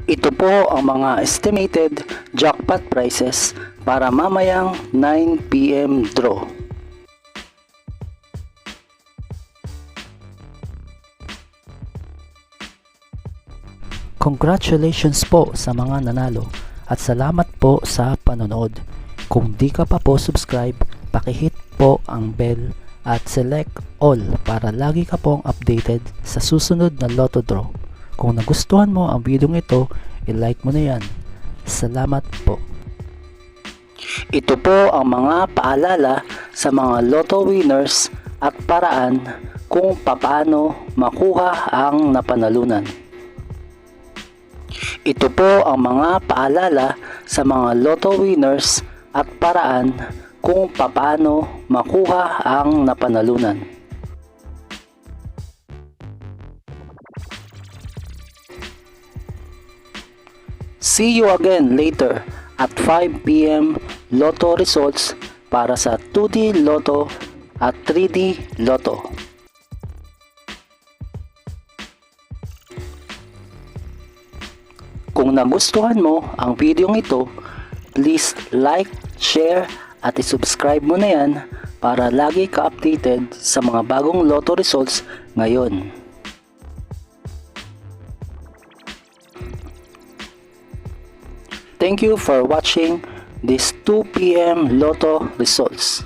Ito po ang mga estimated jackpot prices para mamayang 9 PM draw. Congratulations po sa mga nanalo at salamat po sa panonood. Kung di ka pa po subscribe, pakihit po ang bell at select all para lagi ka pong updated sa susunod na Lotto Draw. Kung nagustuhan mo ang video ito, i-like mo na yan. Salamat po. Ito po ang mga paalala sa mga Lotto winners at paraan kung paano makuha ang napanalunan. Ito po ang mga paalala sa mga Lotto winners at paraan kung paano makuha ang napanalunan. See you again later at 5 PM Lotto results para sa 2D Lotto at 3D Lotto. Kung nagustuhan mo ang video ito, please like, share at i-subscribe mo na yan para lagi ka updated sa mga bagong Lotto results ngayon. Thank you for watching this 2 PM Lotto results.